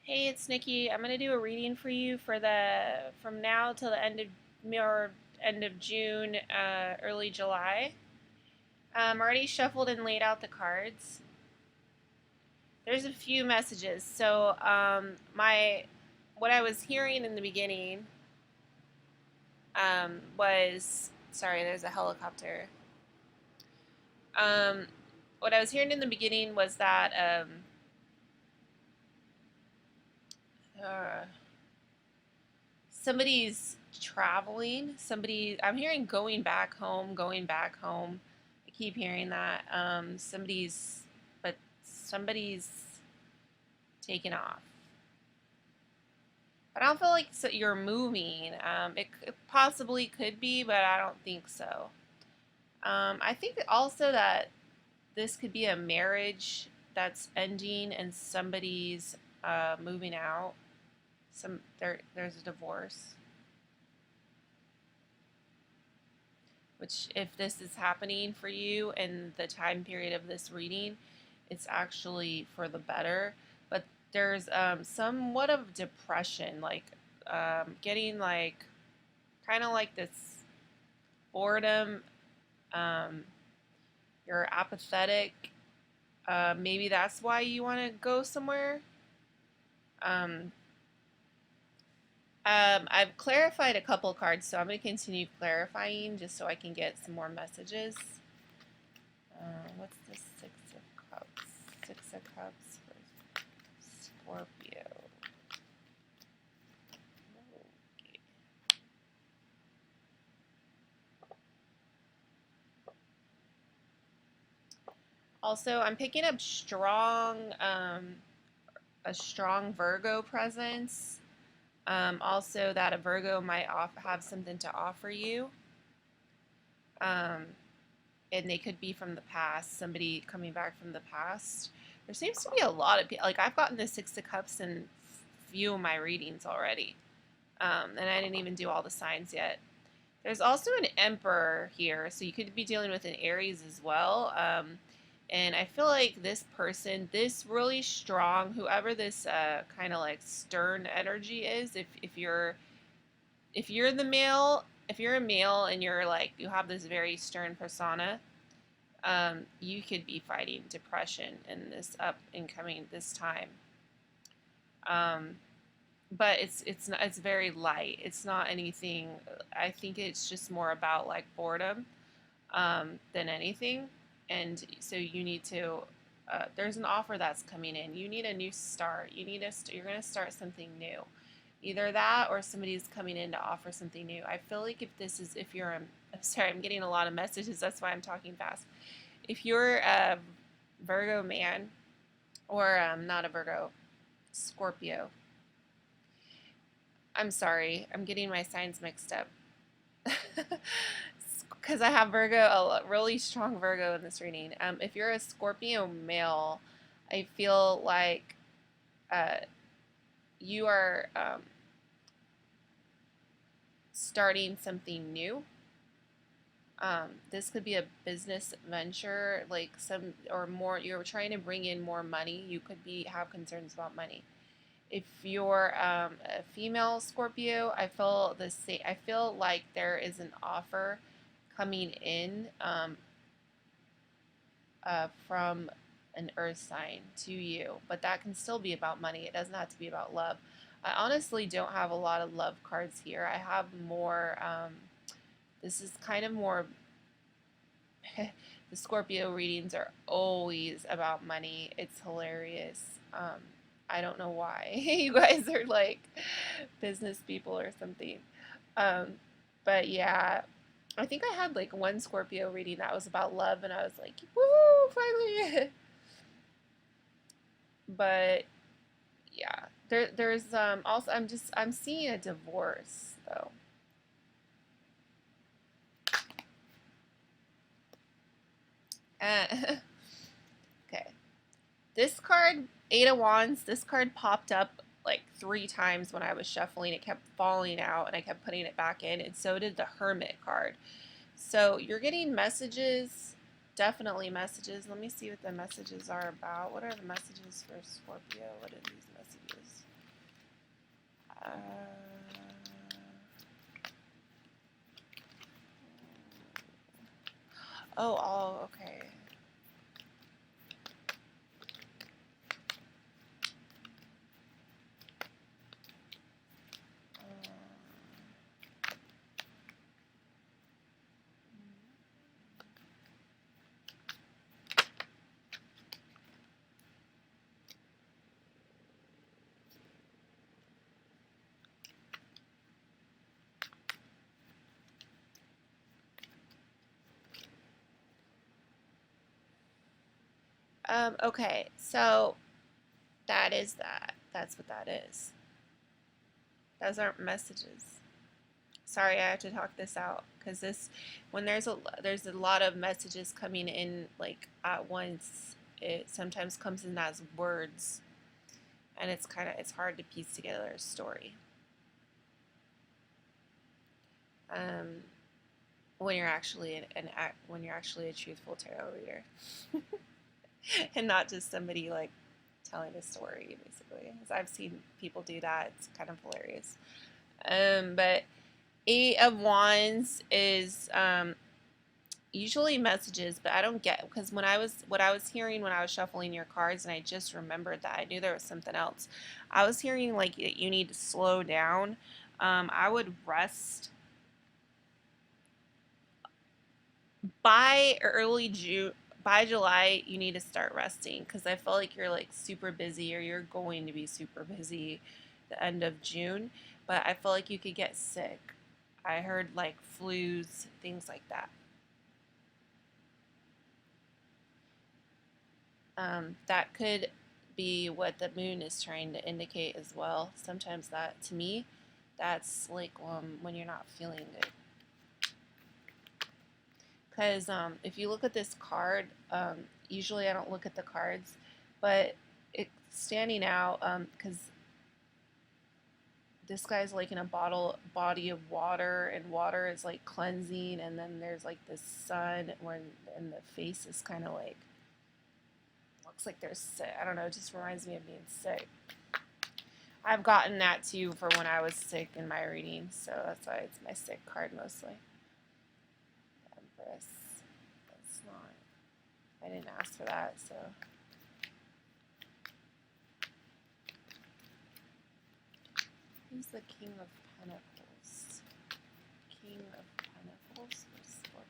Hey, it's Nikki. I'm gonna do a reading for you for the from now till the end of June, early July. Already shuffled and laid out the cards. There's a few messages. So my what I was hearing in the beginning was sorry. There's a helicopter. Um, what I was hearing in the beginning was that uh, somebody's traveling. I'm hearing going back home, going back home. I keep hearing that. Somebody's taking off. But I don't feel like you're moving. It possibly could be, but I don't think so. I think also that this could be a marriage that's ending and somebody's moving out. There's a divorce. Which if this is happening for you in the time period of this reading, it's actually for the better. But there's somewhat of depression, like getting like kind of like this boredom. Um, you're apathetic. Maybe that's why you want to go somewhere. Um, I've clarified a couple cards, so I'm going to continue clarifying just so I can get some more messages. What's the Six of Cups? Six of Cups for Scorpio. Okay. Also, I'm picking up a strong Virgo presence. Also, that a Virgo might have something to offer you. Um, and they could be from the past, somebody coming back from the past. There seems to be a lot of people, like I've gotten the Six of Cups in few of my readings already. And I didn't even do all the signs yet. There's also an Emperor here, so you could be dealing with an Aries as well. And I feel like this person, this really strong, whoever this kind of like stern energy is, if you're the male, if you're a male and you're like you have this very stern persona, you could be fighting depression in this up and coming this time. Um, but it's very light. It's not anything. I think it's just more about like boredom than anything. And so you need to. There's an offer that's coming in. You need a new start. You're going to start something new. Either that or somebody's coming in to offer something new. I feel like if you're I'm sorry, I'm getting a lot of messages. That's why I'm talking fast. If you're a Virgo man or not a Virgo, Scorpio. I'm sorry, I'm getting my signs mixed up. Because I have Virgo, a really strong Virgo in this reading. If you're a Scorpio male, I feel like uh, you are starting something new. This could be a business venture, like or more. You're trying to bring in more money. You could have concerns about money. If you're a female Scorpio, I feel like there is an offer coming in from an earth sign to you, but that can still be about money. It doesn't have to be about love. I honestly don't have a lot of love cards here. I have more. This is kind of more. The Scorpio readings are always about money. It's hilarious. I don't know why you guys are like business people or something. Um, but yeah, I think I had like one Scorpio reading that was about love, and I was like, woo, finally. But yeah, there's also I'm seeing a divorce though. Okay, this card, Eight of Wands, this card popped up like 3 times when I was shuffling. It kept falling out and I kept putting it back in, and so did the Hermit card. So you're getting messages, definitely messages. Let me see what the messages are about. What are the messages for Scorpio? What are these messages? Oh, okay. Okay, so that is that. That's what that is. Those aren't messages. Sorry, I have to talk this out because when there's a lot of messages coming in like at once, it sometimes comes in as words, and it's hard to piece together a story. Um, when you're actually when you're actually a truthful tarot reader, and not just somebody like telling a story, basically. Because I've seen people do that. It's kind of hilarious. But Eight of Wands is usually messages, but I don't get, because what I was hearing when I was shuffling your cards, and I just remembered that I knew there was something else. I was hearing like that you need to slow down. I would rest by early June. By July, you need to start resting because I feel like you're like super busy, or you're going to be super busy the end of June. But I feel like you could get sick. I heard like flus, things like that. That could be what the moon is trying to indicate as well. Sometimes that, to me, that's like when you're not feeling good. Because if you look at this card, usually I don't look at the cards, but it's standing out because this guy's like in a body of water, and water is like cleansing, and then there's like this sun and the face is kind of like looks like they're sick. I don't know, it just reminds me of being sick. I've gotten that too for when I was sick in my reading, so that's why it's my sick card mostly. Empress. That's not. I didn't ask for that, so. Who's the King of Pentacles? King of Pentacles for Scorpio.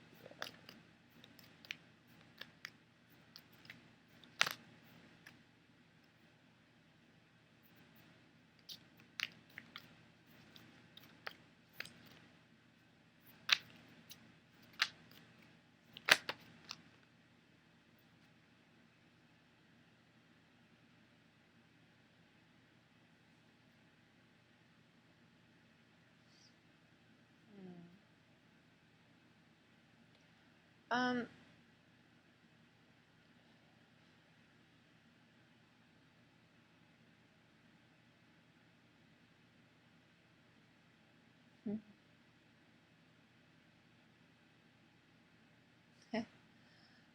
Um,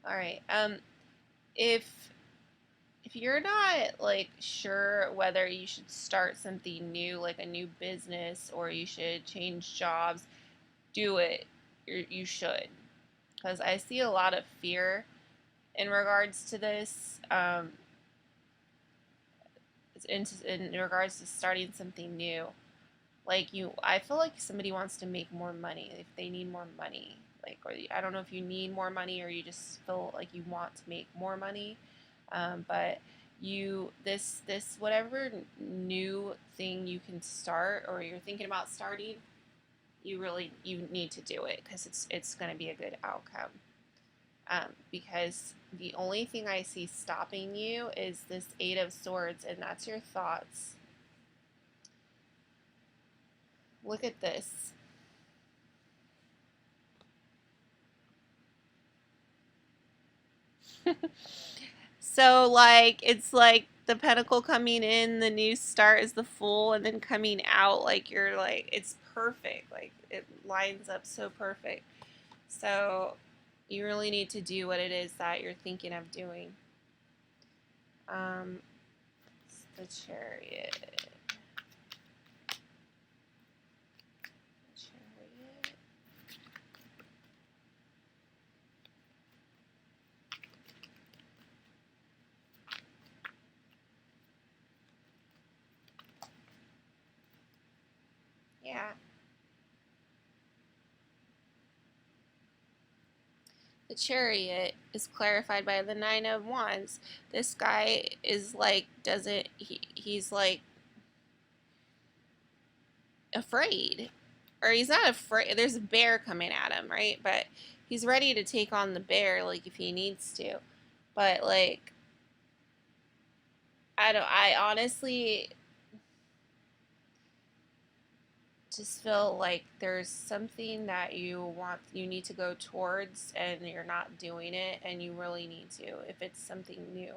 all right. If you're not like sure whether you should start something new, like a new business, or you should change jobs, do it. You should, because I see a lot of fear in regards to this. In regards to starting something new, like I feel like somebody wants to make more money. If they need more money, like, or I don't know if you need more money or you just feel like you want to make more money, but this whatever new thing you can start or you're thinking about starting, you need to do it because it's going to be a good outcome. Because the only thing I see stopping you is this Eight of Swords, and that's your thoughts. Look at this. So, like, it's like the pentacle coming in, the new start is the Fool, and then coming out, like, you're like, it's perfect. Like, it lines up so perfect. So, you really need to do what it is that you're thinking of doing. The Chariot. Yeah. The Chariot is clarified by the Nine of Wands. This guy is like, he's like afraid. Or he's not afraid. There's a bear coming at him, right? But he's ready to take on the bear, like, if he needs to. But, like, I honestly just feel like there's something that you need to go towards and you're not doing it, and you really need to if it's something new.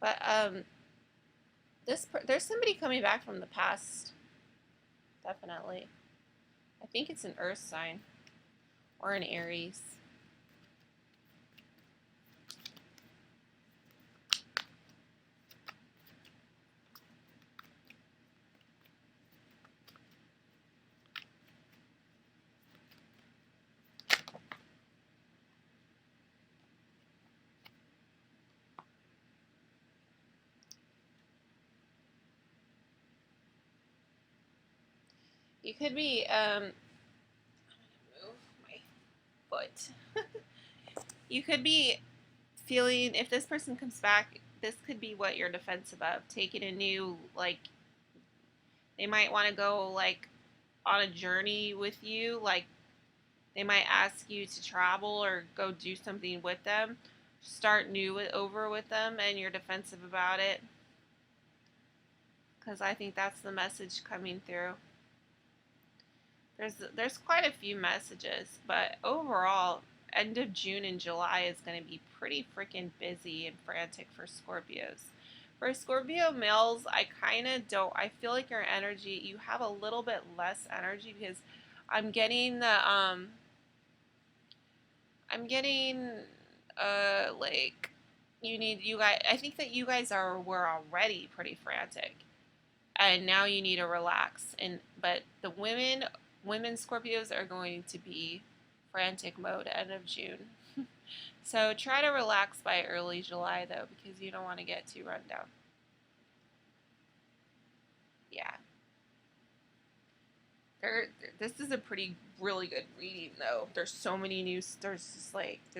But there's somebody coming back from the past, definitely. I think it's an earth sign or an Aries. You could be I'm gonna move my foot. You could be feeling, if this person comes back, this could be what you're defensive of. Taking a new, like, they might want to go, like, on a journey with you. Like, they might ask you to travel or go do something with them. Start new over with them, and you're defensive about it. Because I think that's the message coming through. There's quite a few messages, but overall, end of June and July is going to be pretty freaking busy and frantic for Scorpios. For Scorpio males, I kind of don't. I feel like your energy, you have a little bit less energy because I'm getting the I'm getting like, you guys. I think that you guys were already pretty frantic, and now you need to relax. And but the women Scorpios are going to be frantic mode end of June. So try to relax by early July though, because you don't want to get too run down. Yeah. This is a really good reading though. There's so many there's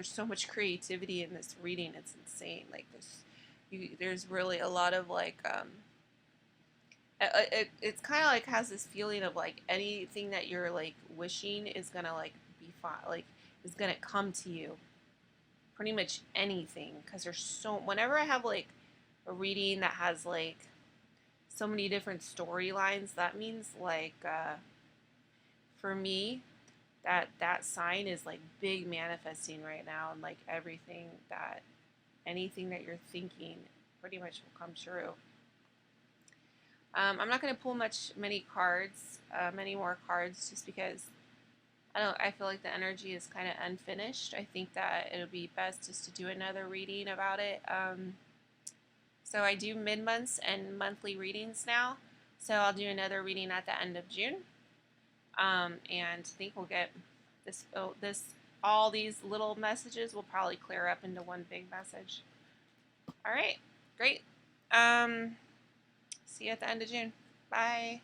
so much creativity in this reading. It's insane. Like, there's really a lot of, like, it's kind of like has this feeling of like anything that you're like wishing is gonna like be fine, like, is gonna come to you. Pretty much anything, because there's so, whenever I have like a reading that has like so many different storylines, that means like, for me, that sign is like big manifesting right now, and like anything that you're thinking pretty much will come true. I'm not going to pull many more cards, just because I feel like the energy is kind of unfinished. I think that it'll be best just to do another reading about it. So I do mid-months and monthly readings now. So I'll do another reading at the end of June. And I think we'll get all these little messages will probably clear up into one big message. All right, great. See you at the end of June. Bye.